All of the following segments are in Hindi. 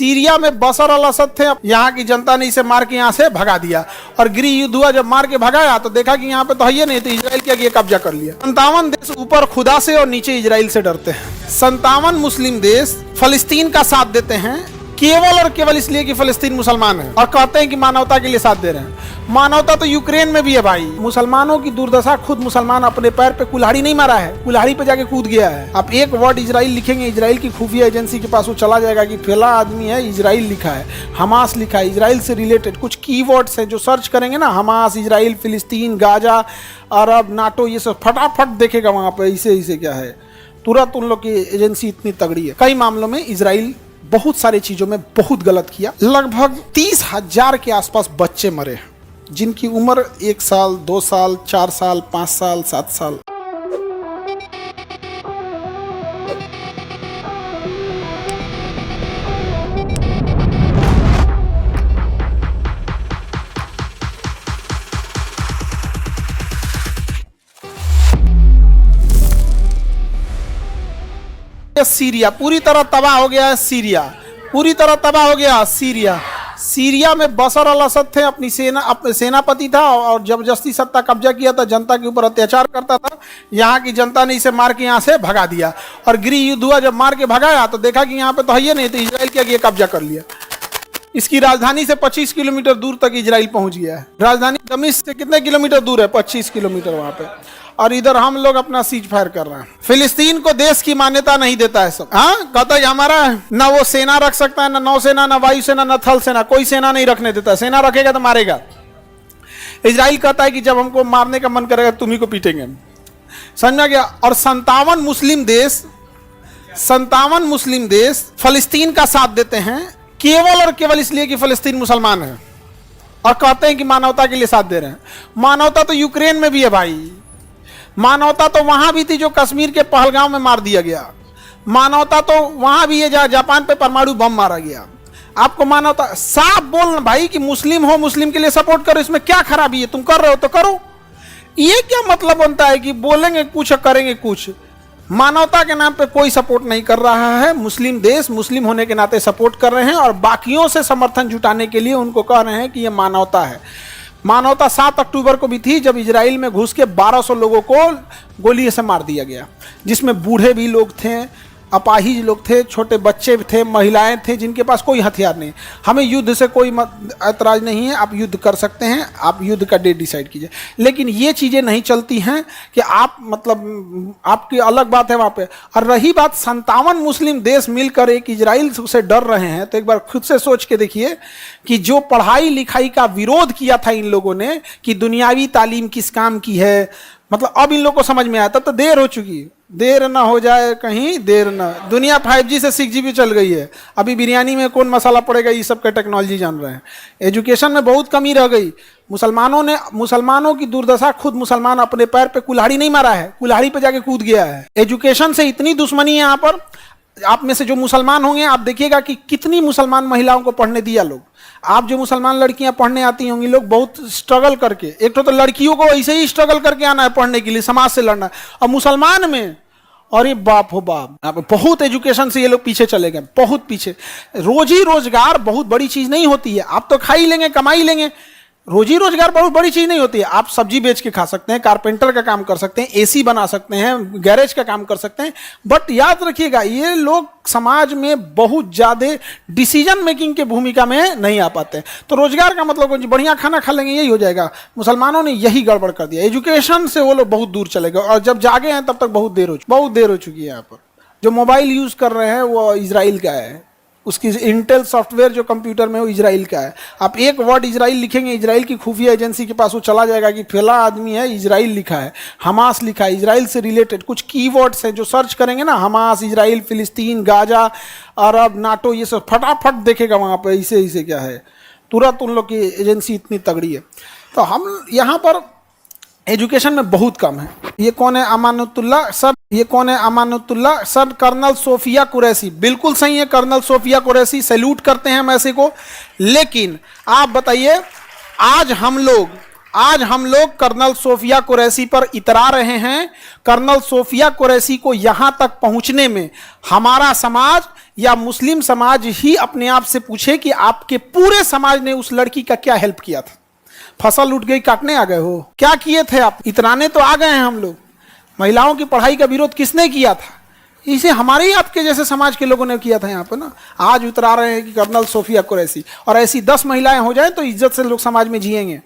सीरिया में बशर अल असद थे, यहाँ की जनता ने इसे मार के यहाँ से भगा दिया और गृह युद्ध हुआ। जब मार के भगाया तो देखा कि यहाँ पे तो है ही नहीं, तो इजराइल क्या किया, कब्जा कर लिया। 57 देश ऊपर खुदा से और नीचे इजराइल से डरते हैं। 57 मुस्लिम देश फलस्तीन का साथ देते हैं केवल और केवल इसलिए कि फलस्तीन मुसलमान है और कहते हैं कि मानवता के लिए साथ दे रहे हैं। मानवता तो यूक्रेन में भी है भाई। मुसलमानों की दुर्दशा, खुद मुसलमान अपने पैर पे कुल्हाड़ी नहीं मारा है, कुल्हाड़ी पे जाके कूद गया है। आप एक वर्ड इजराइल लिखेंगे, इजराइल की खुफिया एजेंसी के पास वो चला जाएगा कि फला आदमी है, इजराइल लिखा है, हमास लिखा है, इजराइल से रिलेटेड कुछ कीवर्ड्स हैं जो सर्च करेंगे ना, हमास, इजराइल, फिलिस्तीन, गाजा, अरब, नाटो, ये सब फटाफट देखेगा वहाँ पे इसे क्या है। तुरंत उन लोग की एजेंसी इतनी तगड़ी है। कई मामलों में इजराइल बहुत सारी चीजों में बहुत गलत किया। लगभग 30,000 के आसपास बच्चे मरे जिनकी उम्र 1 साल, 2 साल, 4 साल, 5 साल, 7 साल। सीरिया पूरी तरह तबाह हो गया है। सीरिया पूरी तरह तबाह हो गया। सीरिया में बशर अल असद थे, अपनी सेनापति था और जबरदस्ती सत्ता कब्जा किया था, जनता के ऊपर अत्याचार करता था। यहाँ की जनता ने इसे मार के यहाँ से भगा दिया और गृह युद्ध हुआ। जब मार के भगाया तो देखा कि यहाँ पे तो है ही नहीं, तो इजराइल क्या किया, कब्जा कर लिया। इसकी राजधानी से 25 किलोमीटर दूर तक इजराइल पहुंच गया है। राजधानी दमिश्क से कितने किलोमीटर दूर है? 25 किलोमीटर वहां पे। और इधर हम लोग अपना सीज फायर कर रहे हैं। फिलिस्तीन को देश की मान्यता नहीं देता है सब। हाँ, कहता है हमारा ना वो सेना रख सकता है, ना नौसेना, ना वायुसेना, ना थल सेना, कोई सेना नहीं रखने देता। सेना रखेगा तो मारेगा। इजराइल कहता है कि जब हमको मारने का मन करेगा तुम ही को पीटेंगे। समझा गया। और 57 मुस्लिम देश फलस्तीन का साथ देते हैं केवल और केवल इसलिए कि फलस्तीन मुसलमान है और कहते हैं कि मानवता के लिए साथ दे रहे हैं। मानवता तो यूक्रेन में भी है भाई। मानवता तो वहां भी थी जो कश्मीर के पहलगांव में मार दिया गया। मानवता तो वहां भी है जहां जापान पे परमाणु बम मारा गया। आपको मानवता साफ बोलना भाई कि मुस्लिम हो, मुस्लिम के लिए सपोर्ट करो, इसमें क्या खराबी है? तुम कर रहे हो तो करो। ये क्या मतलब बनता है कि बोलेंगे कुछ करेंगे कुछ? मानवता के नाम पे कोई सपोर्ट नहीं कर रहा है। मुस्लिम देश मुस्लिम होने के नाते सपोर्ट कर रहे हैं और बाकियों से समर्थन जुटाने के लिए उनको कह रहे हैं कि ये मानवता है। मानवता 7 अक्टूबर को भी थी जब इजराइल में घुस के 1200 लोगों को गोली से मार दिया गया, जिसमें बूढ़े भी लोग थे, अपाहिज लोग थे, छोटे बच्चे थे, महिलाएं थे जिनके पास कोई हथियार नहीं। हमें युद्ध से कोई ऐतराज नहीं है, आप युद्ध कर सकते हैं, आप युद्ध का डेट डिसाइड कीजिए, लेकिन ये चीज़ें नहीं चलती हैं कि आप मतलब आपकी अलग बात है वहाँ पे। और रही बात 57 मुस्लिम देश मिलकर एक इजराइल से डर रहे हैं, तो एक बार खुद से सोच के देखिए कि जो पढ़ाई लिखाई का विरोध किया था इन लोगों ने कि दुनियावी तालीम किस काम की है, मतलब अब इन लोगों को समझ में आया। तब तो देर हो चुकी है, देर ना हो जाए कहीं, देर ना। दुनिया 5G से 6G चल गई है। अभी बिरयानी में कौन मसाला पड़ेगा, ये सब का टेक्नोलॉजी जान रहे हैं। एजुकेशन में बहुत कमी रह गई। मुसलमानों की दुर्दशा, खुद मुसलमान अपने पैर पे कुल्हाड़ी नहीं मारा है, कुल्हाड़ी पे जाके कूद गया है। एजुकेशन से इतनी दुश्मनी है यहाँ पर। आप में से जो मुसलमान होंगे आप देखिएगा कि कितनी मुसलमान महिलाओं को पढ़ने दिया लोग। आप जो मुसलमान लड़कियां पढ़ने आती होंगी, लोग बहुत स्ट्रगल करके, एक तो लड़कियों को ऐसे ही स्ट्रगल करके आना है पढ़ने के लिए, समाज से लड़ना है। और मुसलमान में अरे बाप हो बाप, बहुत एजुकेशन से ये लोग पीछे चले गए, बहुत पीछे। रोजी रोजगार बहुत बड़ी चीज नहीं होती है। आप तो खा ही लेंगे, कमा ही लेंगे। रोजी रोजगार बहुत बड़ी चीज नहीं होती है। आप सब्जी बेच के खा सकते हैं, कारपेंटर का काम कर सकते हैं, एसी बना सकते हैं, गैरेज का काम कर सकते हैं। बट याद रखिएगा, ये लोग समाज में बहुत ज्यादा डिसीजन मेकिंग के भूमिका में नहीं आ पाते। तो रोजगार का मतलब बढ़िया खाना खा लेंगे यही हो जाएगा। मुसलमानों ने यही गड़बड़ कर दिया। एजुकेशन से वो लोग बहुत दूर चले गए और जब जागे हैं तब तक बहुत देर हो चुकी है। यहाँ पर जो मोबाइल यूज कर रहे हैं वो इजराइल का है, उसकी इंटेल सॉफ्टवेयर जो कंप्यूटर में वो इजराइल का है। आप एक वर्ड इजराइल लिखेंगे, इजराइल की खुफिया एजेंसी के पास वो चला जाएगा कि फला आदमी है, इजराइल लिखा है, हमास लिखा है, इजराइल से रिलेटेड कुछ कीवर्ड्स हैं जो सर्च करेंगे ना, हमास, इजराइल, फिलिस्तीन, गाजा, अरब, नाटो, ये सब फटाफट देखेगा वहाँ पे इसे क्या है। तुरंत उन लोग की एजेंसी इतनी तगड़ी है। तो हम यहाँ पर एजुकेशन में बहुत कम है। ये कौन है? अमानतुल्लाह सर। ये कौन है? Amanatullah sir, colonel Sofia Qureshi. बिल्कुल सही है, कर्नल सोफिया कुरैशी। सैल्यूट करते हैं हम ऐसे को। लेकिन आप बताइए, आज हम लोग आज हम लोग कर्नल सोफिया कुरैशी पर इतरा रहे हैं। कर्नल सोफिया कुरैशी को यहां तक पहुंचने में हमारा समाज या मुस्लिम समाज ही अपने आप से पूछे कि आपके पूरे समाज ने उस लड़की का क्या हेल्प किया था। फसल लूट गई, काटने आ गए हो, क्या किए थे आप? इतराने तो आ गए हैं हम लोग। महिलाओं की पढ़ाई का विरोध किसने किया था? इसे हमारे ही आपके जैसे समाज के लोगों ने किया था यहाँ पे ना। आज उतरा रहे हैं कि कर्नल सोफिया कुरैशी, और ऐसी 10 महिलाएं हो जाएं तो इज्जत से लोग समाज में जिएंगे।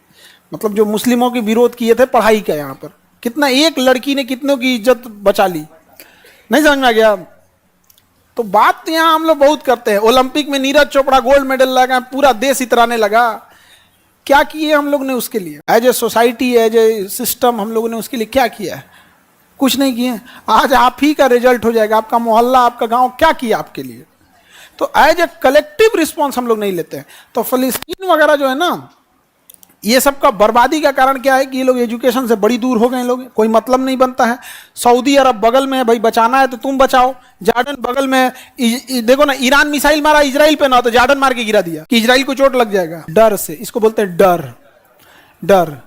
मतलब जो मुस्लिमों के विरोध किए थे पढ़ाई का, यहाँ पर कितना एक लड़की ने कितनों की इज्जत बचा ली। नहीं समझ में आ गया? तो बात तो यहाँ हम लोग बहुत करते हैं। ओलंपिक में नीरज चोपड़ा गोल्ड मेडल लगा, पूरा देश इतराने लगा। क्या किए हम लोग ने उसके लिए? As a society, as a system हम लोगों ने उसके लिए क्या किया है? कुछ नहीं किए। आज आप ही का रिजल्ट हो जाएगा, आपका मोहल्ला, आपका गांव क्या किया आपके लिए। तो एज ए कलेक्टिव रिस्पॉन्स हम लोग नहीं लेते हैं। तो फिलिस्तीन वगैरह जो है ना, ये सब का बर्बादी का कारण क्या है कि ये लोग एजुकेशन से बड़ी दूर हो गए। लोग कोई मतलब नहीं बनता है। सऊदी अरब बगल में है, भाई बचाना है तो तुम बचाओ। जॉर्डन बगल में, देखो ना, ईरान मिसाइल मारा इजराइल पे ना, तो जॉर्डन मार के गिरा दिया कि इजराइल को चोट लग जाएगा। डर से, इसको बोलते हैं डर। डर,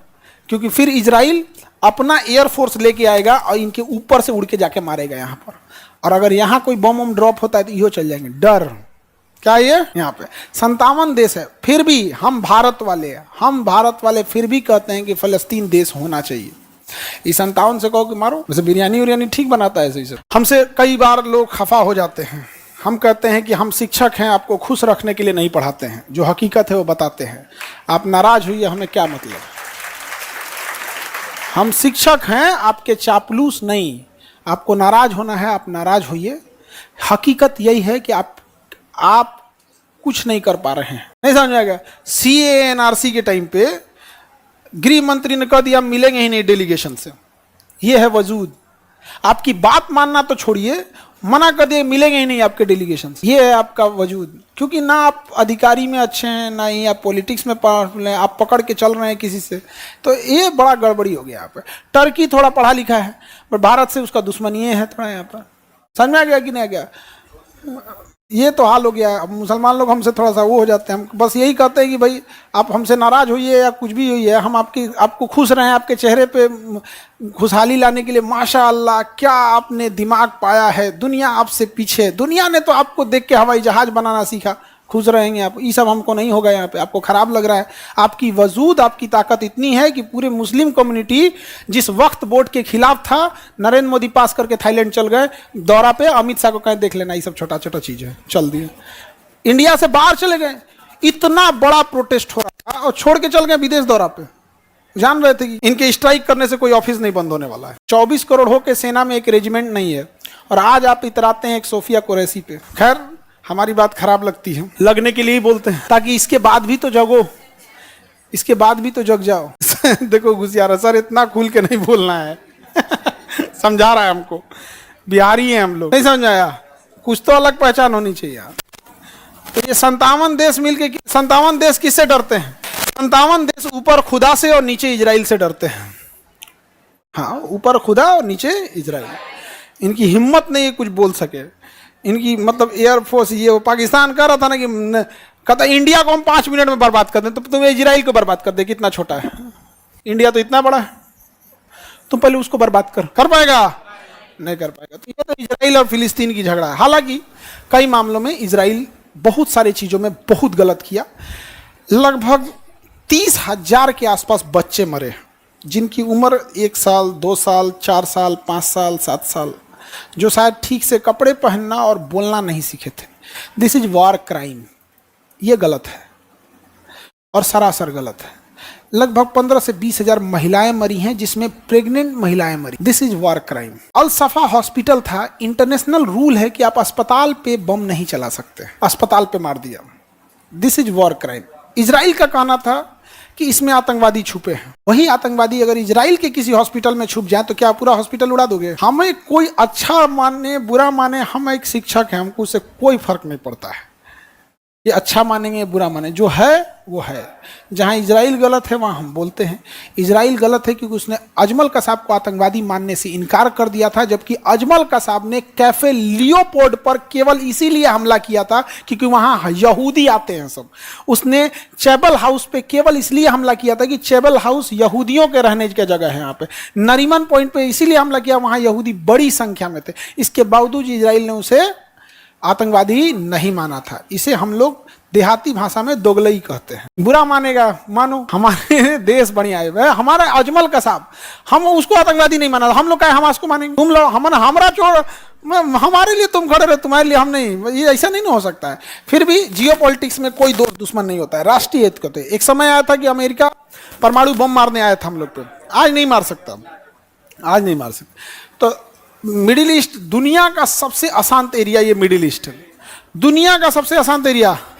क्योंकि फिर इजराइल अपना एयरफोर्स लेके आएगा और इनके ऊपर से उड़ के जाके मारेगा यहाँ पर। और अगर यहाँ कोई बम वम ड्रॉप होता है तो इहो चल जाएंगे। डर क्या? ये यहाँ पे 57 देश है, फिर भी हम भारत वाले फिर भी कहते हैं कि फलस्तीन देश होना चाहिए। इस 57 से कहो कि मारो, वैसे बिरयानी उरियानी ठीक बनाता है। सही। हमसे कई बार लोग खफा हो जाते हैं। हम कहते हैं कि हम शिक्षक हैं, आपको खुश रखने के लिए नहीं पढ़ाते हैं, जो हकीकत है वो बताते हैं। आप नाराज हुई, हमें क्या मतलब? हम शिक्षक हैं, आपके चापलूस नहीं। आपको नाराज होना है, आप नाराज होइए। हकीकत यही है कि आप कुछ नहीं कर पा रहे हैं। नहीं समझ आएगा? CANRC के टाइम पे गृह मंत्री ने कह दिया मिलेंगे ही नहीं डेलीगेशन से। ये है वजूद। आपकी बात मानना तो छोड़िए, मना कर दिए मिलेंगे ही नहीं आपके डेलीगेशन से। ये है आपका वजूद। क्योंकि ना आप अधिकारी में अच्छे हैं, ना ही आप पॉलिटिक्स में आप पकड़ के चल रहे हैं किसी से। तो ये बड़ा गड़बड़ी हो गया यहाँ पर। टर्की थोड़ा पढ़ा लिखा है, पर भारत से उसका दुश्मनी है थोड़ा। यहाँ पर समझ में आ गया कि नहीं आ गया? ये तो हाल हो गया। अब मुसलमान लोग हमसे थोड़ा सा वो हो जाते हैं। हम बस यही कहते हैं कि भाई आप हमसे नाराज होइए या कुछ भी होइए, हम आपको खुश रहें, आपके चेहरे पे खुशहाली लाने के लिए। माशा अल्लाह, क्या आपने दिमाग पाया है। दुनिया आपसे पीछे। दुनिया ने तो आपको देख के हवाई जहाज बनाना सीखा। खुश रहेंगे आप। ये सब हमको नहीं होगा। यहाँ पे आपको खराब लग रहा है। आपकी वजूद, आपकी ताकत इतनी है कि पूरे मुस्लिम कम्युनिटी जिस वक्त वोट के खिलाफ था, नरेंद्र मोदी पास करके थाईलैंड चल गए दौरा पे। अमित शाह को कहें देख लेना, ये सब छोटा छोटा चीज है, चल दिए। इंडिया से बाहर चले गए। इतना बड़ा प्रोटेस्ट हो रहा था और छोड़ के चल गए विदेश दौरा पे। जान रहे थे कि इनके स्ट्राइक करने से कोई ऑफिस नहीं बंद होने वाला है। 24 करोड़ हो के सेना में एक रेजिमेंट नहीं है, और आज आप इतराते हैं एक सोफिया कुरैशी पे। खैर, हमारी बात खराब लगती है, लगने के लिए ही बोलते हैं, ताकि इसके बाद भी तो जगो, इसके बाद भी तो जग जाओ। देखो घुसियारा सर, इतना खुल के नहीं बोलना है। समझा रहा है हमको, बिहारी हैं हम लोग। नहीं समझ आया? कुछ तो अलग पहचान होनी चाहिए यार। तो ये 57 देश मिलके, 57 देश किससे डरते हैं? 57 देश ऊपर खुदा से और नीचे इजराइल से डरते हैं। हाँ, ऊपर खुदा और नीचे इजराइल। इनकी हिम्मत नहीं है कुछ बोल सके। इनकी मतलब एयरफोर्स, ये पाकिस्तान कह रहा था ना कि कहता इंडिया को हम 5 मिनट में बर्बाद कर दें, तो तुम इजराइल को बर्बाद कर दे। कितना छोटा है इंडिया, तो इतना बड़ा है। तुम पहले उसको बर्बाद कर पाएगा? नहीं कर पाएगा। तो ये तो इजराइल और फिलिस्तीन की झगड़ा है। हालांकि कई मामलों में इजराइल बहुत सारी चीजों में बहुत गलत किया। लगभग 30,000 के आसपास बच्चे मरे, जिनकी उम्र 1 साल, 2 साल, 4 साल, 5 साल, 7 साल, जो शायद ठीक से कपड़े पहनना और बोलना नहीं सीखे थे। This is war crime. ये गलत है और सरासर गलत है। लगभग 15 से 20,000 महिलाएं मरी हैं, जिसमें प्रेग्नेंट महिलाएं मरी। This is war crime. Al Shifa hospital था। इंटरनेशनल रूल है कि आप अस्पताल पे बम नहीं चला सकते। अस्पताल पे मार दिया। This is war crime. Israel का कहना था कि इसमें आतंकवादी छुपे हैं। वही आतंकवादी अगर इजराइल के किसी हॉस्पिटल में छुप जाए तो क्या पूरा हॉस्पिटल उड़ा दोगे? हमें कोई अच्छा माने बुरा माने, हम एक शिक्षक हैं, हमको उससे कोई फर्क नहीं पड़ता है। ये अच्छा मानेंगे बुरा माने, जो है वो है। जहां इजराइल गलत है वहां हम बोलते हैं इजराइल गलत है, क्योंकि उसने अजमल कसाब को आतंकवादी मानने से इनकार कर दिया था, जबकि अजमल कसाब ने कैफे लियोपोल्ड पर केवल इसीलिए हमला किया था क्योंकि वहां यहूदी आते हैं सब। उसने चैबल हाउस पे केवल इसलिए हमला किया था कि चैबल हाउस यहूदियों के रहने की जगह है। यहाँ पे नरीमन पॉइंट पे इसीलिए हमला किया, वहां यहूदी बड़ी संख्या में थे। इसके बावजूद इजराइल ने उसे आतंकवादी नहीं माना था। इसे हम लोग देहाती भाषा में दोगलई कहते हैं। बुरा मानेगा मानो, हमारे देश बढ़िया है। हमारा अजमल कसाब, हम उसको आतंकवादी नहीं माना, हम लोग क्या हमास को मानेंगे? तुम लोग हमारा छोड़, हमारे लिए तुम खड़े रहे, तुम्हारे लिए हम नहीं, ये ऐसा नहीं ना हो सकता है। फिर भी जियो पॉलिटिक्स में कोई दोस्त दुश्मन नहीं होता है, राष्ट्रीय हित कहते हैं। एक समय आया था कि अमेरिका परमाणु बम मारने आया था हम लोग पे, आज नहीं मार सकता, आज नहीं मार सकता। तो मिडिल ईस्ट दुनिया का सबसे अशांत एरिया, ये मिडिल ईस्ट है। दुनिया का सबसे अशांत एरिया